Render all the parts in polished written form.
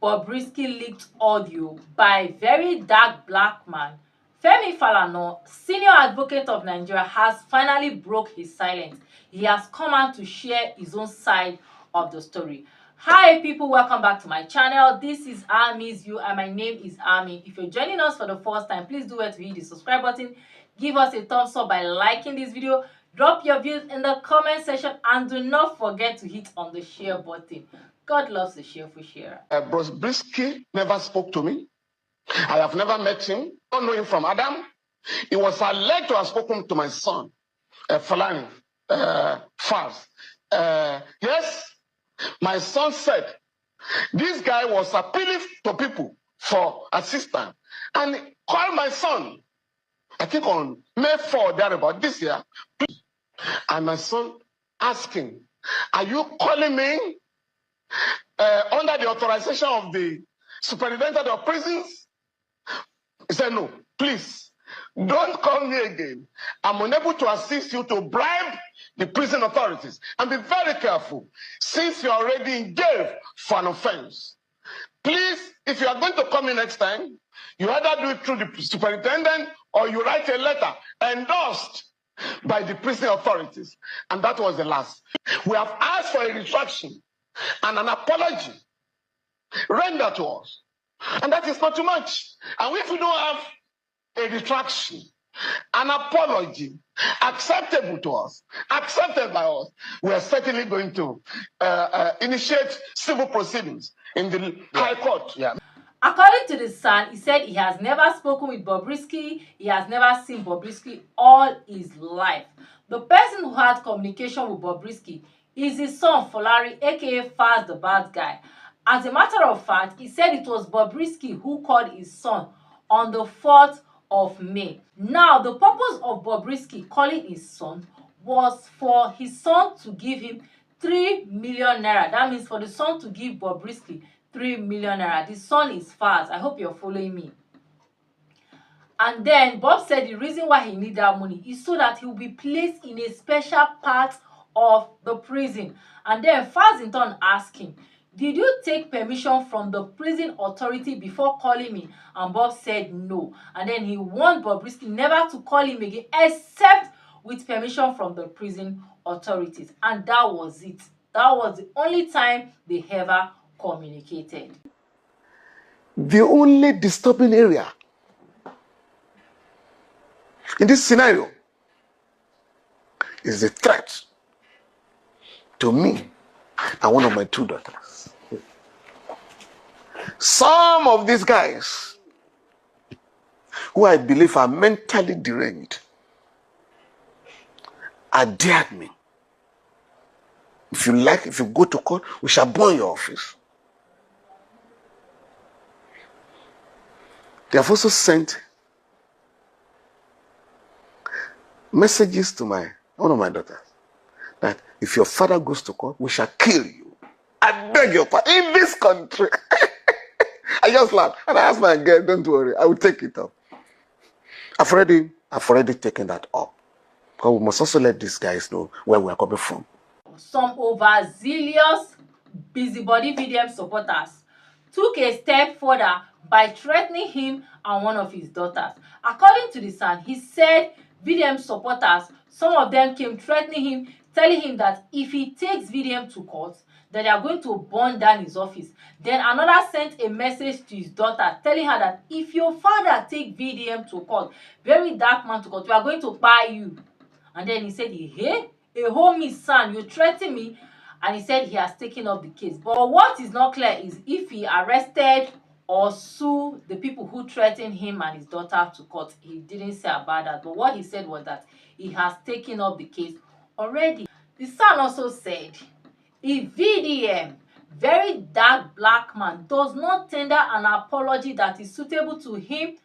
Bobrisky leaked audio by Verydarkblackman, Femi Falana, senior advocate of Nigeria, has finally broke his silence. He has come out to share his own side of the story. Hi people, welcome back to my channel. This is Army's You and my name is Army. If you're joining us for the first time, please do it to hit the subscribe button. Give us a thumbs up by liking this video. Drop your views in the comment section and do not forget to hit on the share button. God loves a cheerful sharer. Bobrisky never spoke to me. I have never met him. Don't know him from Adam. He was alleged to have spoken to my son, Falana, Falz. Yes, my son said this guy was appealing to people for assistance and called my son, I think on May 4, thereabout this year, and my son asking, are you calling me under the authorization of the superintendent of prisons? He said, no, please, don't call me again. I'm unable to assist you to bribe the prison authorities. And be very careful, since you're already in jail for an offense. Please, if you are going to call me next time, you either do it through the superintendent or you write a letter endorsed by the prison authorities. And that was the last. We have asked for a retraction and an apology rendered to us. And that is not too much. And if we don't have a retraction, an apology acceptable to us, accepted by us, we are certainly going to initiate civil proceedings in the High Court. Yeah. According to the Sun, he said he has never spoken with Bobrisky, he has never seen Bobrisky all his life. The person who had communication with Bobrisky is his son Falana, aka Falz the bad guy. As a matter of fact, he said it was Bobrisky who called his son on the 4th of May. Now, the purpose of Bobrisky calling his son was for his son to give him 3 million naira. That means for the son to give Bobrisky 3 million naira. The son is Falz. I hope you're following me. And then Bob said the reason why he needs that money is so that he will be placed in a special part of the prison. And then Falz in turn asked him, did you take permission from the prison authority before calling me? And Bob said no. And then he warned Bobrisky never to call him again except with permission from the prison authorities. And that was it. That was the only time they ever communicated. The only disturbing area in this scenario is the threat to me and one of my 2 daughters. Some of these guys, who I believe are mentally deranged, dared me. If you like, if you go to court, we shall burn your office. They have also sent messages to one of my daughters that if your father goes to court, we shall kill you. I beg your pardon, in this country. I just laughed and I asked my girl, don't worry, I will take it up. I've already taken that up. Because we must also let these guys know where we are coming from. Some overzealous busybody VDM supporters took a step further by threatening him and one of his daughters. According to the Sun, he said VDM supporters, some of them came threatening him, telling him that if he takes VDM to court, that they are going to burn down his office. Then another sent a message to his daughter telling her that if your father take VDM to court, Verydarkman to court, we are going to buy you. And then he said, hey, a homie son, you threaten me. And he said he has taken up the case. But what is not clear is if he arrested or sue the people who threatened him and his daughter to court. He didn't say about that. But what he said was that he has taken up the case already. The Sun also said, if VDM, Verydarkblackman, does not tender an apology that is suitable to him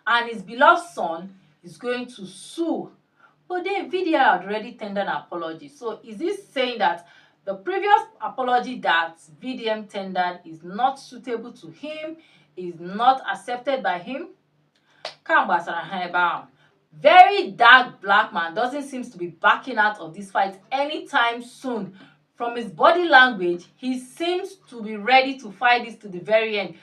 and his beloved son, is going to sue. But then VDM had already tendered an apology. So is this saying that the previous apology that VDM tendered is not suitable to him, is not accepted by him? Verydarkblackman doesn't seem to be backing out of this fight anytime soon From his body language, he seems to be ready to fight this to the very end.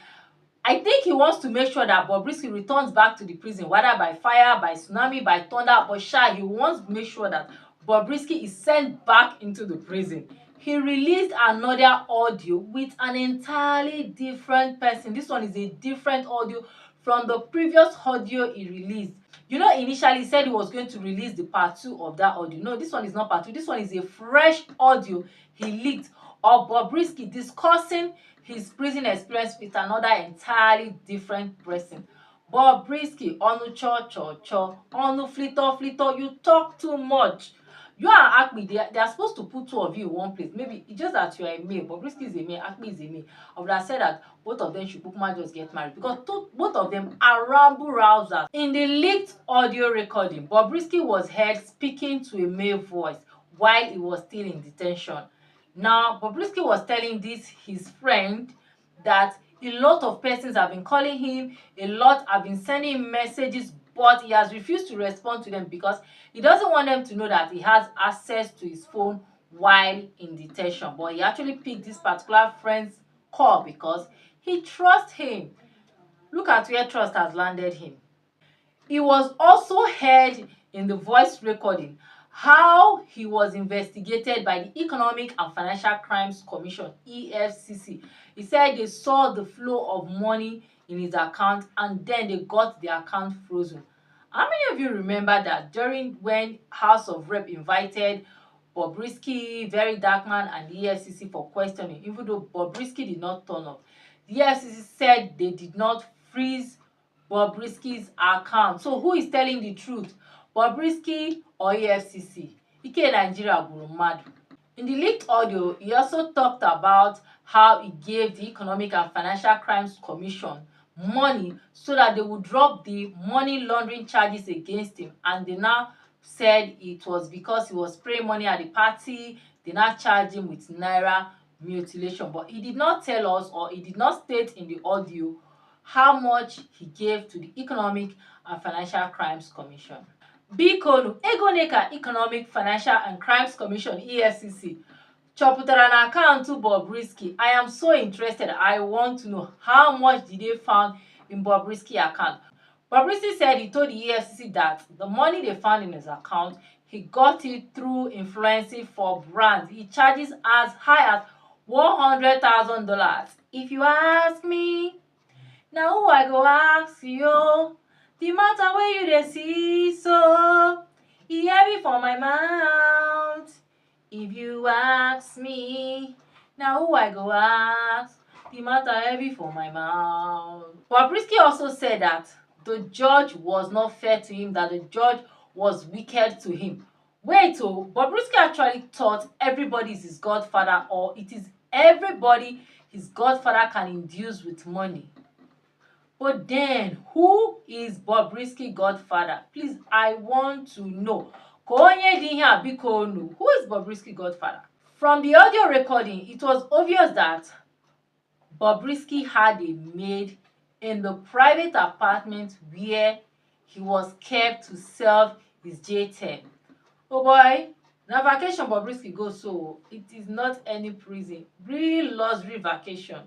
I think he wants to make sure that Bobrisky returns back to the prison, whether by fire, by tsunami, by thunder, but he wants to make sure that Bobrisky is sent back into the prison. He released another audio with an entirely different person. This one is a different audio from the previous audio he released. You know, initially he said he was going to release the part 2 of that audio. No, this one is not part 2. This one is a fresh audio he leaked of Bobrisky discussing his prison experience with another entirely different person. Bobrisky, onu cho, onu flito, you talk too much. You and Akpi, they are supposed to put 2 of you in one place. Maybe it's just that you are a male. Bobrisky is a male, Akpi is a male. I would have said that both of them should just get married because both of them are rabble rousers. In the leaked audio recording, Bobrisky was heard speaking to a male voice while he was still in detention. Now, Bobrisky was telling his friend that a lot of persons have been calling him, a lot have been sending him messages, but he has refused to respond to them because he doesn't want them to know that he has access to his phone while in detention. But he actually picked this particular friend's call because he trusts him. Look at where trust has landed him. He was also heard in the voice recording how he was investigated by the Economic and Financial Crimes Commission, EFCC. He said they saw the flow of money in his account and then they got the account frozen. How many of you remember that during when House of Rep invited Bobrisky, Verydarkblackman and the EFCC for questioning, even though Bobrisky did not turn up, the EFCC said they did not freeze Bobrisky's account. So who is telling the truth? Bobrisky or EFCC? Ike Nigeria guru mad. In the leaked audio, he also talked about how he gave the Economic and Financial Crimes Commission money so that they would drop the money laundering charges against him, and they now said it was because he was spraying money at the party. They now charged him with naira mutilation, but he did not tell us, or he did not state in the audio, how much he gave to the Economic and Financial Crimes Commission. Biko Egoneka Economic, Financial and Crimes Commission EFCC chọpụtara na akaụntụ Bobrisky. I am so interested. I want to know how much did they found in Bobrisky account. Bobrisky said he told the EFCC that the money they found in his account, he got it through influencing for brands. He charges as high as $100,000. If you ask me, now who I go ask you? The matter where you dey see so, e heavy for my mouth. If you ask me, now who I go ask? The matter heavy for my mouth. Bobrisky also said that the judge was not fair to him, that the judge was wicked to him. Wait, Bobrisky actually thought everybody is his godfather, or it is everybody his godfather can induce with money. But then, who is Bobrisky godfather? Please, I want to know. Who is Bobrisky godfather? From the audio recording, it was obvious that Bobrisky had a maid in the private apartment where he was kept to serve his J10. Oh boy, na vacation Bobrisky goes, so it is not any prison. Real luxury vacation.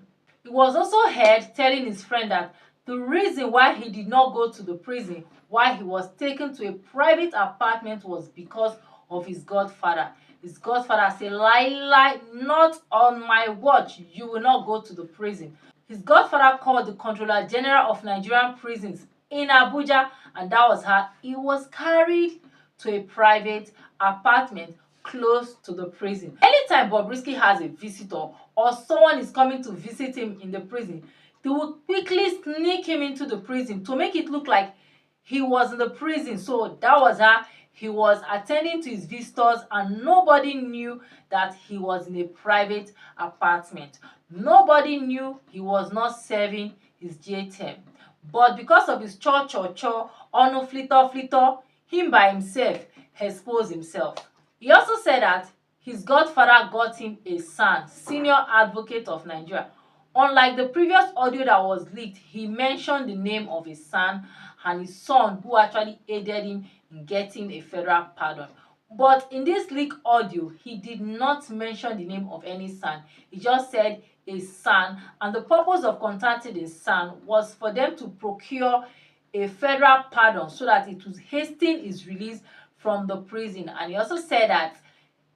He was also heard telling his friend that the reason why he did not go to the prison, why he was taken to a private apartment, was because of his godfather. His godfather said, lie, not on my watch. You will not go to the prison. His godfather called the Controller General of Nigerian Prisons in Abuja, and that was how he was carried to a private apartment close to the prison. Anytime Bobrisky has a visitor or someone is coming to visit him in the prison, they will quickly sneak him into the prison to make it look like he was in the prison. So that was how he was attending to his visitors, and nobody knew that he was in a private apartment. Nobody knew he was not serving his J10. But because of his ono flito, him by himself exposed himself. He also said that his godfather got him a son, senior advocate of Nigeria. Unlike the previous audio that was leaked, he mentioned the name of his son and his son, who actually aided him in getting a federal pardon. But in this leak audio, he did not mention the name of any son. He just said a son, and the purpose of contacting his son was for them to procure a federal pardon so that it would hasten his release from the prison. And he also said that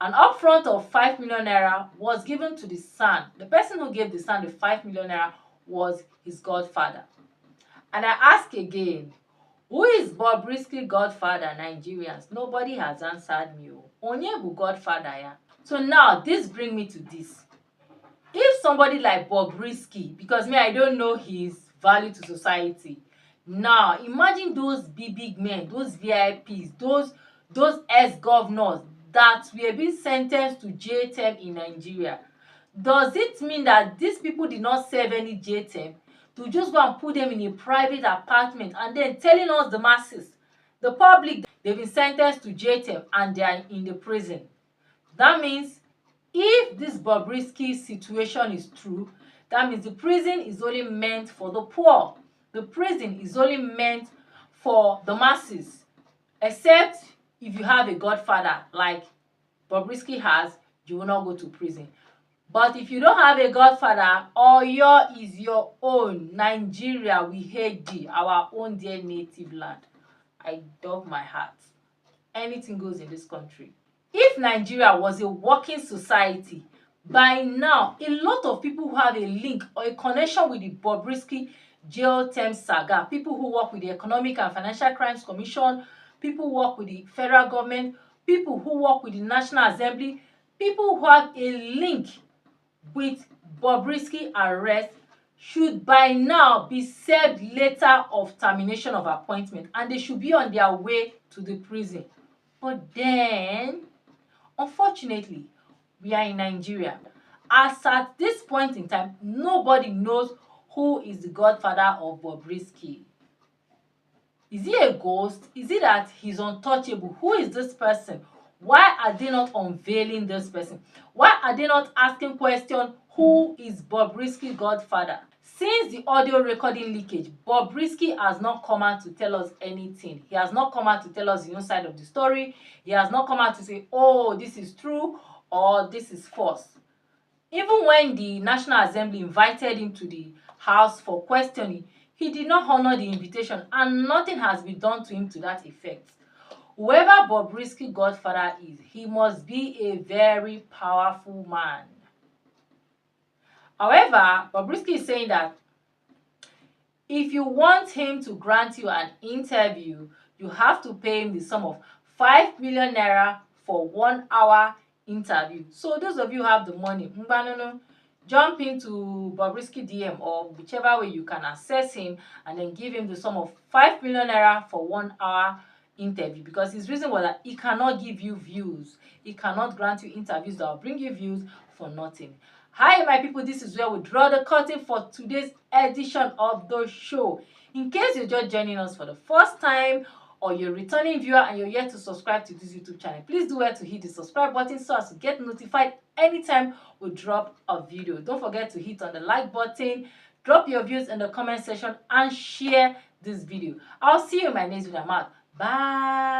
an upfront of 5 million naira was given to the son. The person who gave the son the 5 million naira was his godfather. And I ask again, who is Bobrisky godfather, Nigerians? Nobody has answered me. Onye bu godfather ya. So now this brings me to this. If somebody like Bobrisky, because me I don't know his value to society. Now imagine those big men, those VIPs, those ex-governors that were being sentenced to jail term in Nigeria. Does it mean that these people did not serve any jail term? To just go and put them in a private apartment and then telling us the masses, the public, they've been sentenced to jail term and they are in the prison. That means if this Bobrisky situation is true, that means the prison is only meant for the poor. The prison is only meant for the masses. Except if you have a godfather like Bobrisky has, you will not go to prison. But if you don't have a godfather, Oyo is your own. Nigeria, we hate thee, our own dear native land. I dug my heart. Anything goes in this country. If Nigeria was a working society, by now, a lot of people who have a link or a connection with the Bobrisky jail term saga, people who work with the Economic and Financial Crimes Commission, people who work with the federal government, people who work with the National Assembly, people who have a link with Bobrisky arrest should by now be served letter of termination of appointment and they should be on their way to the prison. But then, unfortunately, we are in Nigeria. As at this point in time, nobody knows who is the godfather of Bobrisky. Is he a ghost? Is it that he's untouchable? Who is this person? Why are they not unveiling this person? Why are they not asking question, who is Bobrisky godfather? Since the audio recording leakage, Bobrisky has not come out to tell us anything. He has not come out to tell us the inside of the story. He has not come out to say, oh, this is true or this is false. Even when the National Assembly invited him to the house for questioning, he did not honor the invitation and nothing has been done to him to that effect. Whoever Bobrisky godfather is, he must be a very powerful man. However, Bobrisky is saying that if you want him to grant you an interview, you have to pay him the sum of 5 million naira for 1 hour interview. So those of you who have the money, jump into Bobrisky DM or whichever way you can access him and then give him the sum of 5 million naira for 1 hour interview, because his reason was that he cannot give you views. He cannot grant you interviews that will bring you views for nothing. Hi my people, this is where we draw the curtain for today's edition of the show. In case you're just joining us for the first time or you're a returning viewer and you're yet to subscribe to this YouTube channel, please do well to hit the subscribe button so as to get notified anytime we drop a video. Don't forget to hit on the like button, drop your views in the comment section and share this video. I'll see you in my next video. Bye.